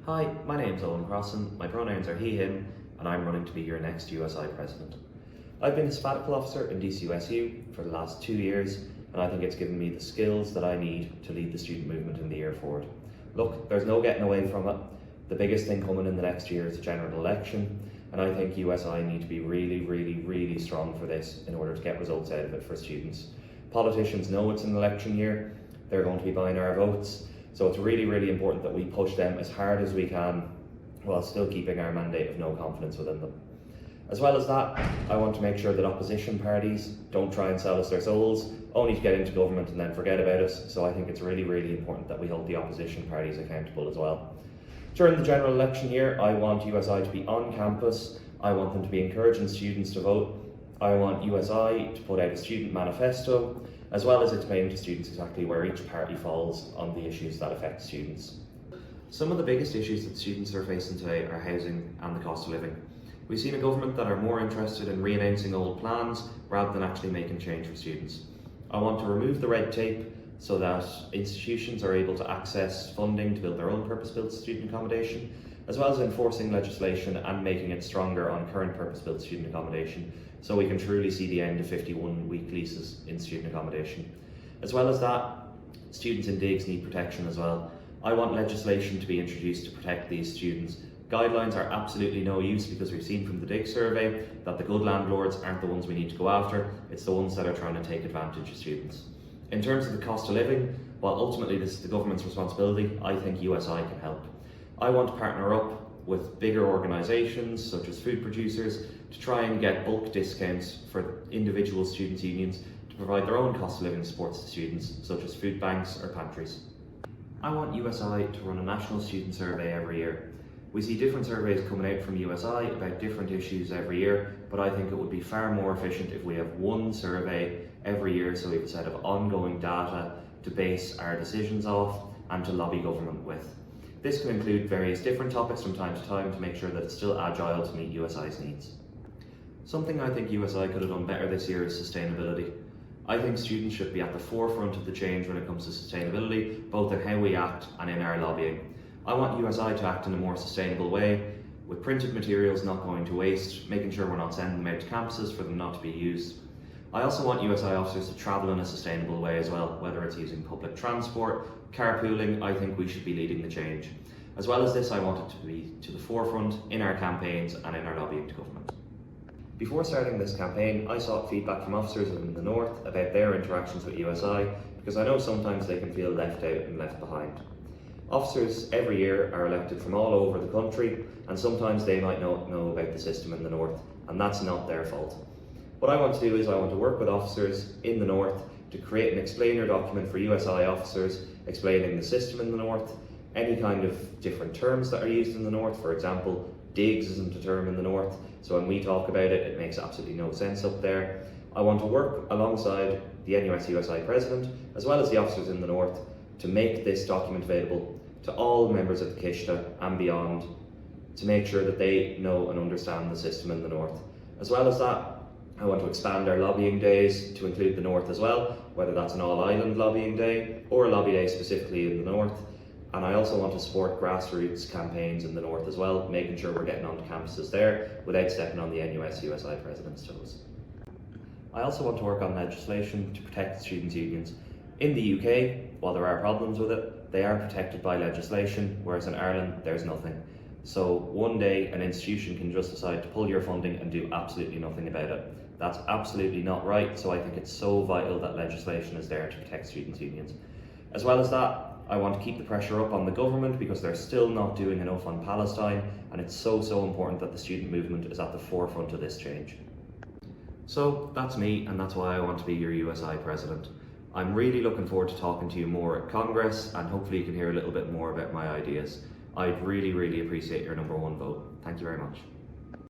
Hi, my name's Eoin Crossen, my pronouns are he, him, and I'm running to be your next USI president. I've been a sabbatical officer in DCUSU for the last 2 years, and I think it's given me the skills that I need to lead the student movement in the year forward. Look, there's no getting away from it. The biggest thing coming in the next year is the general election, and I think USI need to be really strong for this in order to get results out of it for students. Politicians know it's an election year, they're going to be buying our votes, so it's really important that we push them as hard as we can while still keeping our mandate of no confidence within them. As well as that, I want to make sure that opposition parties don't try and sell us their souls, only to get into government and then forget about us, so I think it's really important that we hold the opposition parties accountable as well. During the general election year, I want USI to be on campus, I want them to be encouraging students to vote, I want USI to put out a student manifesto, as well as explaining to students exactly where each party falls on the issues that affect students. Some of the biggest issues that students are facing today are housing and the cost of living. We've seen a government that are more interested in re-announcing old plans rather than actually making change for students. I want to remove the red tape so that institutions are able to access funding to build their own purpose-built student accommodation, as well as enforcing legislation and making it stronger on current purpose-built student accommodation, so we can truly see the end of 51-week leases in student accommodation. As well as that, students in digs need protection as well. I want legislation to be introduced to protect these students. Guidelines are absolutely no use because we've seen from the dig survey that the good landlords aren't the ones we need to go after, it's the ones that are trying to take advantage of students. In terms of the cost of living, while ultimately this is the government's responsibility, I think USI can help. I want to partner up with bigger organisations such as food producers to try and get bulk discounts for individual students' unions to provide their own cost of living supports to students, such as food banks or pantries. I want USI to run a national student survey every year. We see different surveys coming out from USI about different issues every year, but I think it would be far more efficient if we have one survey every year so we have a set of ongoing data to base our decisions off and to lobby government with. This can include various different topics from time to time to make sure that it's still agile to meet USI's needs. Something I think USI could have done better this year is sustainability. I think students should be at the forefront of the change when it comes to sustainability, both in how we act and in our lobbying. I want USI to act in a more sustainable way, with printed materials not going to waste, making sure we're not sending them out to campuses for them not to be used. I also want USI officers to travel in a sustainable way as well, whether it's using public transport, carpooling. I think we should be leading the change. As well as this, I want it to be to the forefront in our campaigns and in our lobbying to government. Before starting this campaign, I sought feedback from officers in the North about their interactions with USI, because I know sometimes they can feel left out and left behind. Officers every year are elected from all over the country, and sometimes they might not know about the system in the North, and that's not their fault. What I want to do is I want to work with officers in the North to create an explainer document for USI officers explaining the system in the North, any kind of different terms that are used in the North. For example, digs isn't a term in the North, so when we talk about it, it makes absolutely no sense up there. I want to work alongside the NUS USI President, as well as the officers in the North, to make this document available to all members of the Kishta and beyond, to make sure that they know and understand the system in the North. As well as that, I want to expand our lobbying days to include the North as well, whether that's an all-island lobbying day or a lobby day specifically in the North. And I also want to support grassroots campaigns in the North as well, making sure we're getting onto campuses there without stepping on the NUS USI President's toes. I also want to work on legislation to protect students' unions. In the UK, while there are problems with it, they are protected by legislation, whereas in Ireland, there's nothing. So one day an institution can just decide to pull your funding and do absolutely nothing about it. That's absolutely not right, so I think it's so vital that legislation is there to protect students' unions. As well as that, I want to keep the pressure up on the government because they're still not doing enough on Palestine, and it's so important that the student movement is at the forefront of this change. So that's me, and that's why I want to be your USI President. I'm really looking forward to talking to you more at Congress, and hopefully you can hear a little bit more about my ideas. I'd really appreciate your #1 vote. Thank you very much.